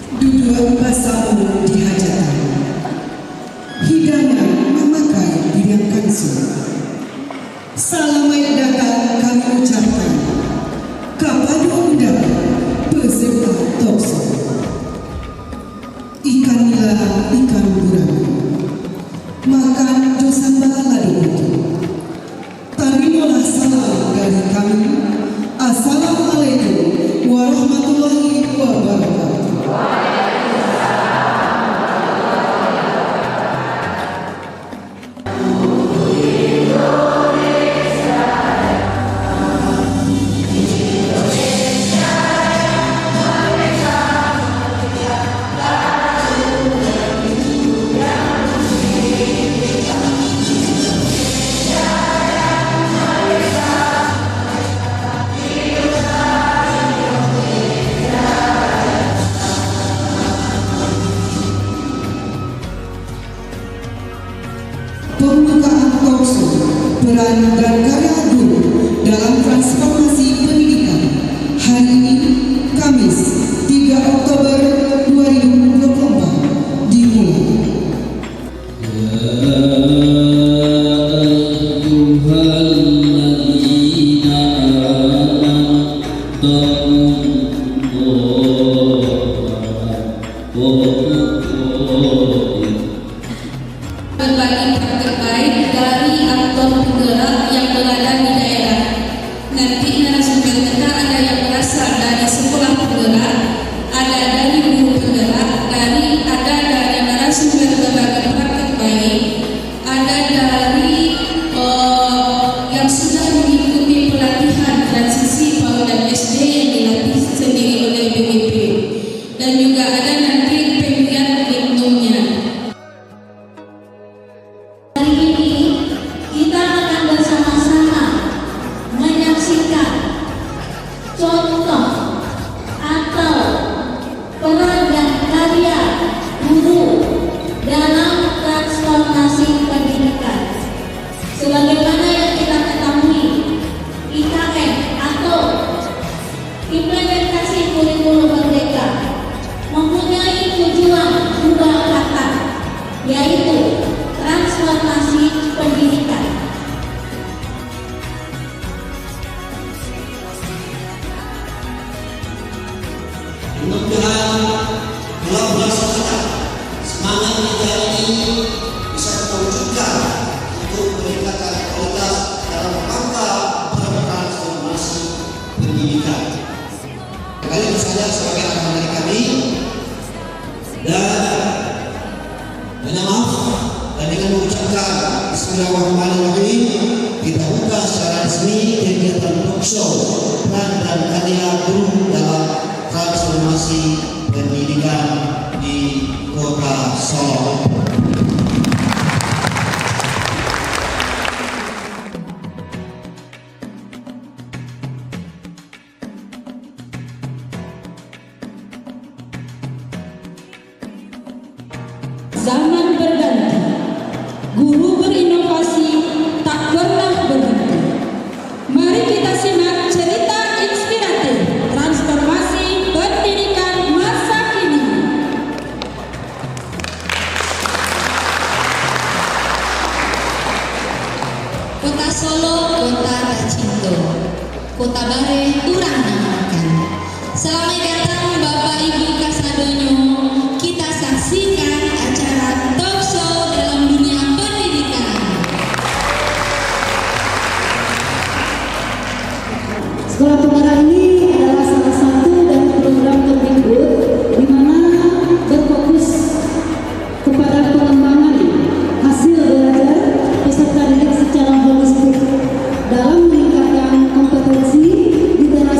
Duduk pasamu di hajatan, hidangan memakai bidang kansu. Selamat datang kami ucapkan kepada undang peserta talkshow. Ikan nila ikan gurame, makan dosan balala itu. Terimalah salam dari kami. Assalamualaikum warahmatullahi wabarakatuh. Pembukaan talkshow peran dan karya guru dalam transformasi pendidikan hari ini Kamis 3 Oktober 2024 dimulai. Berbagi terbaik dari aktor penggerak yang berada di daerah. Nanti narasumber kita ada yang berasal dari sekolah penggerak, ada dari guru penggerak, ada dari narasumber berbagi praktek baik, ada dari yang sudah mengikuti pelatihan transisi PAUD dan SD yang dilatih sendiri oleh BPP, dan juga ada nanti pemilihan lingkungnya. Sebagaimana yang kita ketahui, IKM atau implementasi kurikulum merdeka mempunyai tujuan dua kata, yaitu transformasi pendidikan. Mudah-mudahan kolaborasi kita, semangat kita ini bisa kita wujudkan untuk meningkatkan kualitas dalam rangka bertransformasi pendidikan. Kali ini saya sebagai anak dari kami dan dengan maaf dan dengan mengucapkan Bismillahirrahmanirrahim, kita buka secara resmi kegiatan talkshow peran dan karya guru dalam transformasi pendidikan di Kota Solo. Zaman berganti, guru berinovasi tak pernah berhenti. Mari kita simak cerita inspiratif transformasi pendidikan masa kini. Kota Solo, kota tercinta, kota bare urang namakan. Selamat datang Bapak Ibu kasadonyo. Kita saksikan acara talkshow dalam dunia pendidikan. Sekolah penggerak ini adalah salah satu dari program Kemdikbud di mana berfokus kepada pengembangan hasil belajar peserta didik secara holistik dalam meningkatkan kompetensi literasi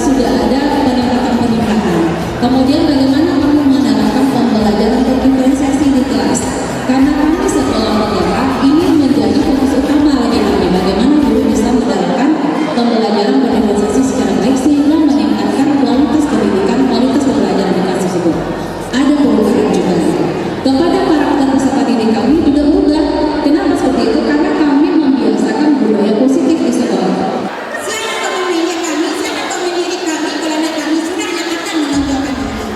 sudah ada peningkatan. Kemudian bagaimana kamu menerapkan pembelajaran berdiferensiasi di kelas? Karena kami sekolah bergerak ini menjadi fokus utama bagi kami. Bagaimana guru bisa menerapkan pembelajaran berdiferensiasi secara baik sehingga meningkatkan kualitas pendidikan, kualitas pembelajaran di kelas tersebut. Ada perubahan juga kepada karakter peserta didik kami juga berubah. Kenapa seperti itu? Karena kami membiasakan budaya positif di sekolah. Siapa pemimpin kami, siapa pemilik kami, kalau kami sudah yang akan menentukan itu.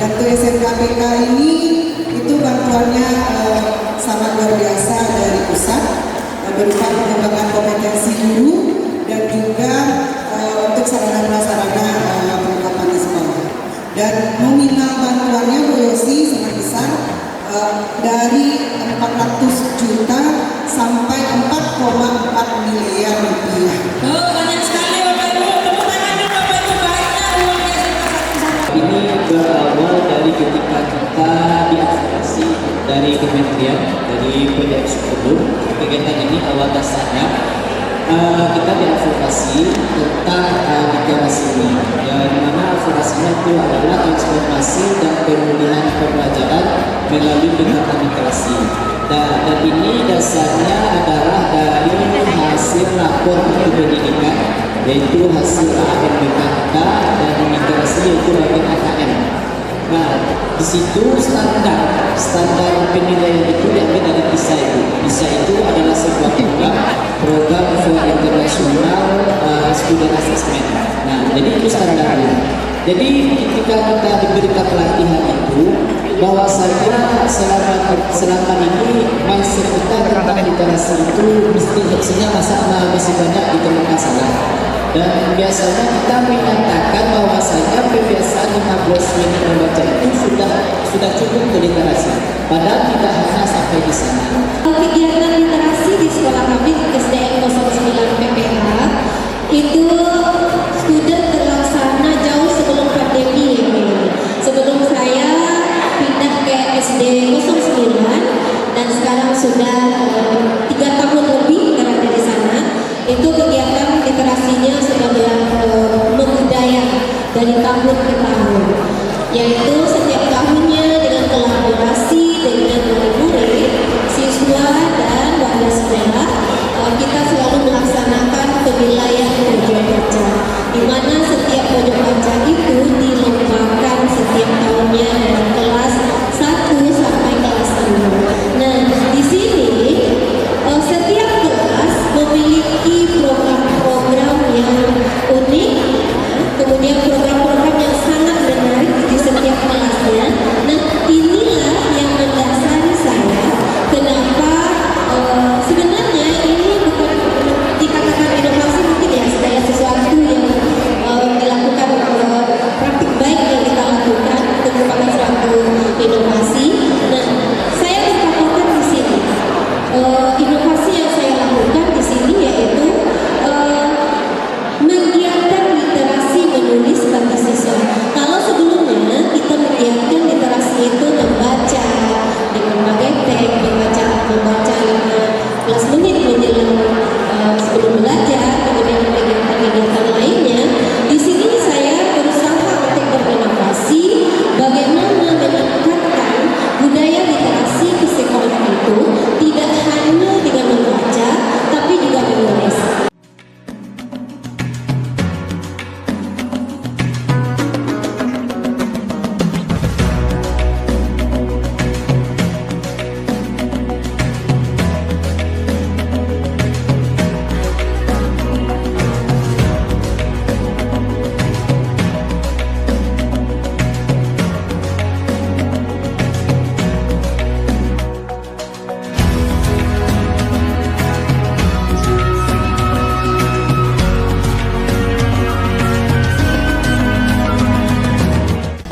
Dan untuk SMKPK ini itu bantuannya sangat luar biasa dari pusat, berupa pengembangan kompetensi guru dan juga untuk sarana prasarana perlengkapan di sekolah. Dan nominal bantuannya Bu Yosi sangat besar, dari 400 juta sampai 4,4 miliar rupiah. Oh, banyak sekali Bapak Ibu. Tepuk tangan dulu Bapak Ibu, banyak uang yang satu-satu. Ini berawal dari ketika kita diadvokasi dari kementerian, dari PDX Gubernur. Kegiatan ini awal dasarnya kita diadvokasi tentang literasi ini, yang mana advokasinya itu adalah transformasi dan pemulihan pembelajaran melalui pendekatan literasi. Dan ini dasarnya adalah dari hasil rapor mutu pendidikan, yaitu hasil AMBKK dan literasi yaitu bagian AKM. Nah, di situ standar penilaian itu diambil dari PISA itu. PISA itu adalah sebuah program for international student assessment. Nah, jadi itu standarnya. Jadi ketika kita diberikan pelatihan itu, bahwasanya selama ini mindset kita tentang literasi itu mestinya masih banyak ditemukan salah. Dan biasanya kita menyatakan bahwasanya pembiasaan 15 menit membaca itu sudah cukup untuk literasi. Padahal tidak hanya sampai di sana. Kegiatan literasi di sekolah kami SDN 09 PPH itu sudah terlaksana jauh sebelum pandemi ini. Sebelum saya pindah ke SD 09 dan sekarang sudah 3 tahun lebih berada di sana. Itu kegiatan literasinya sudah membudaya dari tahun ke tahun, yaitu setiap tahunnya dengan kolaborasi dengan murid-murid, siswa dan warga sekolah, kita selalu melaksanakan kewilayahan pojok baca, di mana setiap pojok baca itu dilombakan setiap tahunnya dari kelas 1 sampai kelas 6. Nah, di sini setiap kelas memiliki program-program yang unik, kemudian program-program yang sangat menarik di setiap kelasnya. Nah, inilah yang mendasari saya kenapa sebenarnya ini bukan dikatakan inovasi, mungkin ya segala sesuatu yang dilakukan praktik baik yang kita lakukan itu merupakan suatu inovasi. Nah, saya berpatokan di sini inovasi yang saya lakukan di sini yaitu menggiatkan literasi menulis bagi siswa. Kalau sebelumnya kita menggiatkan literasi itu membaca di berbagai teks, membaca 15 menit menjelang sebelum belajar, kemudian kegiatan lainnya. Di sini saya berusaha untuk berinovasi bagaimana meningkatkan budaya literasi di sekolah itu tidak hanya dengan membaca tapi juga menulis.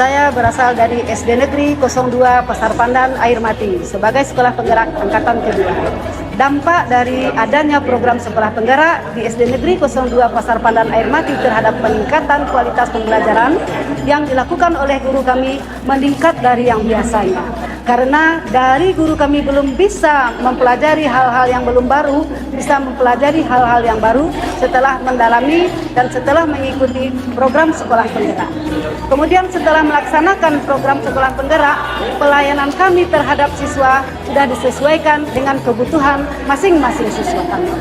Saya berasal dari SD Negeri 02 Pasar Pandan Air Mati sebagai sekolah penggerak angkatan kedua. Dampak dari adanya program sekolah penggerak di SD Negeri 02 Pasar Pandan Air Mati terhadap peningkatan kualitas pembelajaran yang dilakukan oleh guru kami meningkat dari yang biasanya. Karena dari guru kami belum bisa mempelajari hal-hal yang belum baru, bisa mempelajari hal-hal yang baru setelah mendalami dan setelah mengikuti program sekolah penggerak. Kemudian setelah melaksanakan program sekolah penggerak, pelayanan kami terhadap siswa sudah disesuaikan dengan kebutuhan masing-masing siswa kami.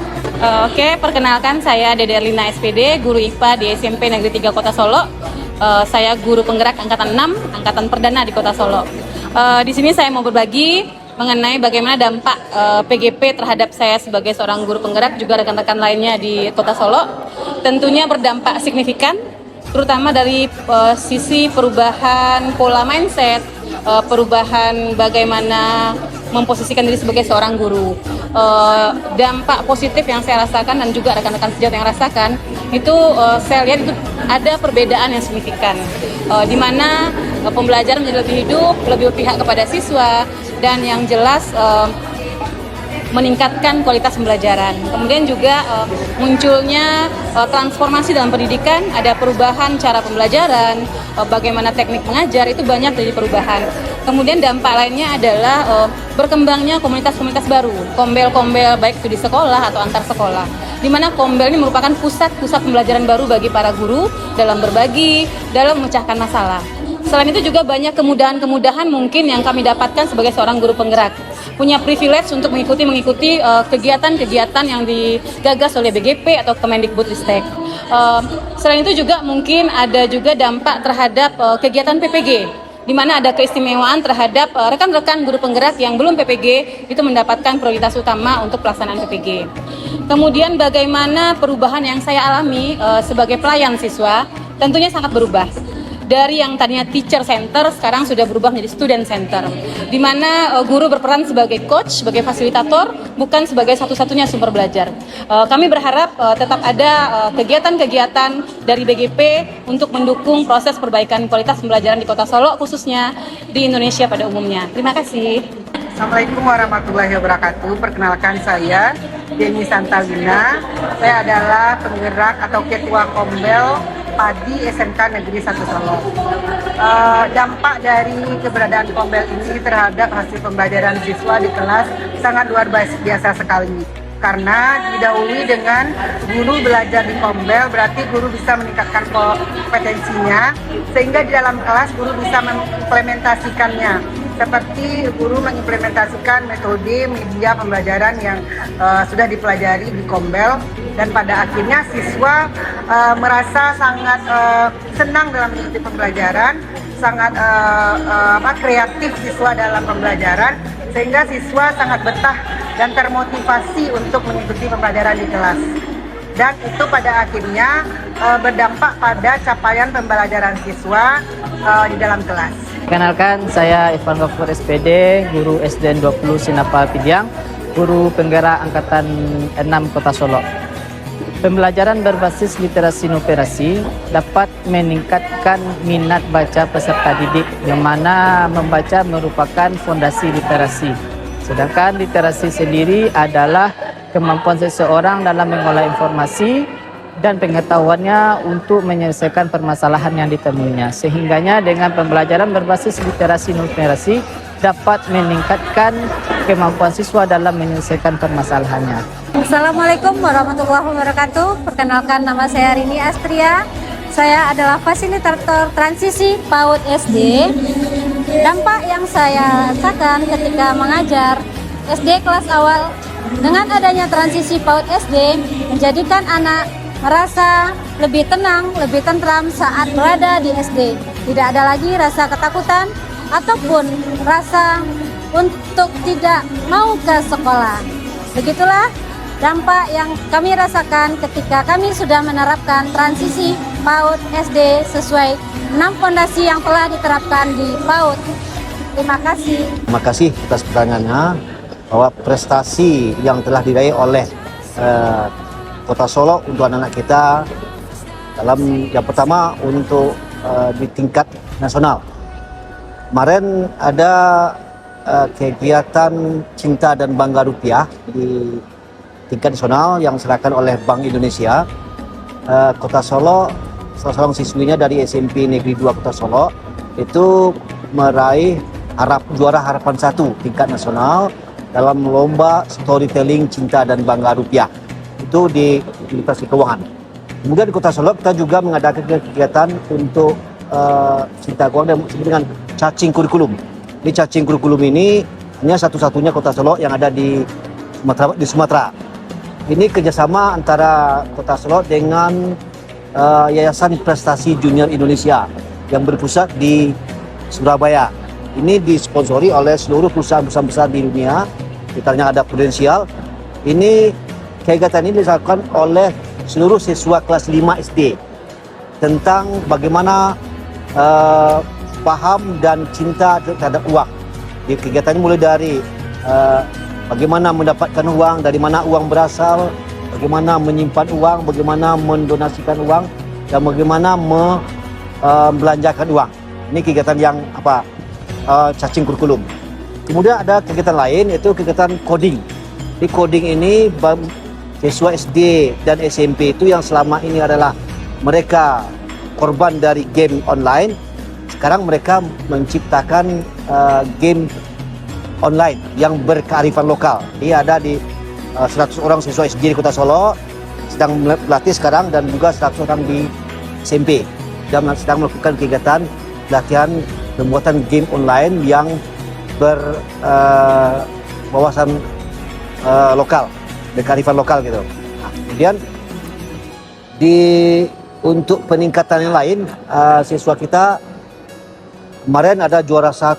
Oke, perkenalkan saya Dede Erlina SPD, guru IPA di SMP Negeri 3 Kota Solo. Saya guru penggerak angkatan 6, angkatan perdana di Kota Solo. Di sini saya mau berbagi mengenai bagaimana dampak PGP terhadap saya sebagai seorang guru penggerak, juga rekan-rekan lainnya di Kota Solo. Tentunya berdampak signifikan terutama dari sisi perubahan pola mindset, perubahan bagaimana memposisikan diri sebagai seorang guru. Dampak positif yang saya rasakan dan juga rekan-rekan sejawat yang rasakan itu saya lihat itu ada perbedaan yang signifikan, di mana pembelajaran menjadi lebih hidup, lebih berpihak kepada siswa, dan yang jelas meningkatkan kualitas pembelajaran. Kemudian juga munculnya transformasi dalam pendidikan, ada perubahan cara pembelajaran, bagaimana teknik mengajar, itu banyak dari perubahan. Kemudian dampak lainnya adalah berkembangnya komunitas-komunitas baru, kombel-kombel baik itu di sekolah atau antar sekolah, di mana kombel ini merupakan pusat-pusat pembelajaran baru bagi para guru dalam berbagi, dalam memecahkan masalah. Selain itu juga banyak kemudahan-kemudahan mungkin yang kami dapatkan sebagai seorang guru penggerak. Punya privilege untuk mengikuti kegiatan-kegiatan yang digagas oleh BGP atau Kemendikbudristek. Selain itu juga mungkin ada juga dampak terhadap kegiatan PPG, di mana ada keistimewaan terhadap rekan-rekan guru penggerak yang belum PPG itu mendapatkan prioritas utama untuk pelaksanaan PPG. Kemudian bagaimana perubahan yang saya alami sebagai pelayan siswa tentunya sangat berubah. Dari yang tadinya teacher center sekarang sudah berubah menjadi student center, di mana guru berperan sebagai coach, sebagai fasilitator, bukan sebagai satu-satunya sumber belajar. Kami berharap tetap ada kegiatan-kegiatan dari BGP untuk mendukung proses perbaikan kualitas pembelajaran di Kota Solo, khususnya di Indonesia pada umumnya. Terima kasih. Assalamualaikum warahmatullahi wabarakatuh. Perkenalkan saya Deni Santalina. Saya adalah penggerak atau ketua Kombel Padi SMK Negeri 1 Solo. Dampak dari keberadaan Kombel ini terhadap hasil pembelajaran siswa di kelas sangat luar biasa sekali. Karena didahului dengan guru belajar di Kombel, berarti guru bisa meningkatkan kompetensinya, sehingga di dalam kelas guru bisa mengimplementasikannya. Seperti guru mengimplementasikan metode media pembelajaran yang sudah dipelajari di Kombel, dan pada akhirnya siswa merasa sangat senang dalam mengikuti pembelajaran, sangat kreatif siswa dalam pembelajaran, sehingga siswa sangat betah dan termotivasi untuk mengikuti pembelajaran di kelas. Dan itu pada akhirnya berdampak pada capaian pembelajaran siswa di dalam kelas. Kenalkan, saya Ivan Gafur SPD, guru SDN 20 Sinapa Pidiang, guru penggerak Angkatan 6 Kota Solo. Pembelajaran berbasis literasi numerasi dapat meningkatkan minat baca peserta didik, yang mana membaca merupakan fondasi literasi. Sedangkan literasi sendiri adalah kemampuan seseorang dalam mengolah informasi dan pengetahuannya untuk menyelesaikan permasalahan yang ditemuinya. Sehingganya dengan pembelajaran berbasis literasi numerasi dapat meningkatkan kemampuan siswa dalam menyelesaikan permasalahannya. Assalamualaikum warahmatullahi wabarakatuh. Perkenalkan, nama saya Rini Astria. Saya adalah fasilitator transisi PAUD SD. Dampak yang saya rasakan ketika mengajar SD kelas awal dengan adanya transisi PAUD SD menjadikan anak merasa lebih tenang, lebih tentram saat berada di SD. Tidak ada lagi rasa ketakutan ataupun rasa untuk tidak mau ke sekolah. Begitulah dampak yang kami rasakan ketika kami sudah menerapkan transisi PAUD SD sesuai 6 fondasi yang telah diterapkan di PAUD. Terima kasih. Terima kasih atas pertanyaannya, bahwa prestasi yang telah diraih oleh Kota Solo untuk anak-anak kita dalam yang pertama untuk di tingkat nasional. Kemarin ada kegiatan Cinta dan Bangga Rupiah di tingkat nasional yang diserahkan oleh Bank Indonesia. Kota Solo, salah seorang siswinya dari SMP Negeri 2 Kota Solo itu meraih juara harapan 1 tingkat nasional dalam lomba storytelling Cinta dan Bangga Rupiah. Itu di Universitas Keuangan. Kemudian di Kota Solo kita juga mengadakan kegiatan untuk Cinta Keuangan dan disebut dengan cacing kurikulum. Di cacing kurikulum ini hanya satu-satunya Kota Solo yang ada di Sumatera. Ini kerjasama antara Kota Solo dengan Yayasan Prestasi Junior Indonesia yang berpusat di Surabaya. Ini disponsori oleh seluruh perusahaan-perusahaan besar di dunia. Misalnya ada Prudential. Ini kegiatan ini dilakukan oleh seluruh siswa kelas 5 SD. tentang bagaimana paham dan cinta terhadap uang. Di kegiatan ini mulai dari bagaimana mendapatkan uang, dari mana uang berasal, bagaimana menyimpan uang, bagaimana mendonasikan uang, dan bagaimana membelanjakan uang. Ini kegiatan yang cacing kurikulum. Kemudian ada kegiatan lain, yaitu kegiatan coding. Di coding ini siswa SD dan SMP itu yang selama ini adalah mereka korban dari game online. Sekarang mereka menciptakan game online yang berkearifan lokal. Dia ada di 100 orang siswa SD di Kota Solo sedang berlatih sekarang, dan juga 100 orang di SMP dan sedang melakukan kegiatan latihan pembuatan game online yang berwawasan lokal, berkearifan lokal gitu. Nah, kemudian untuk peningkatan yang lain, siswa kita kemarin ada juara 1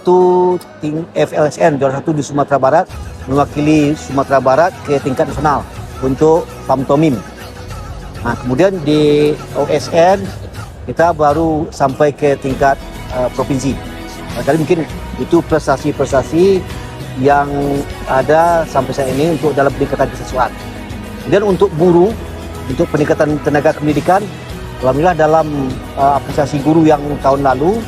tim FLSN, juara 1 di Sumatera Barat, mewakili Sumatera Barat ke tingkat nasional untuk pantomim. Nah, kemudian di OSN kita baru sampai ke tingkat provinsi. Kali mungkin itu prestasi-prestasi yang ada sampai saat ini untuk dalam peningkatan kesiswaan. Kemudian untuk guru, untuk peningkatan tenaga pendidikan, alhamdulillah dalam apresiasi guru yang tahun lalu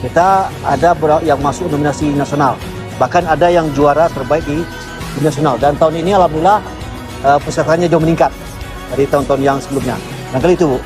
kita ada yang masuk nominasi nasional, bahkan ada yang juara terbaik di nasional. Dan tahun ini alhamdulillah pesertanya jauh meningkat dari tahun-tahun yang sebelumnya. Nah, kali itu Bu.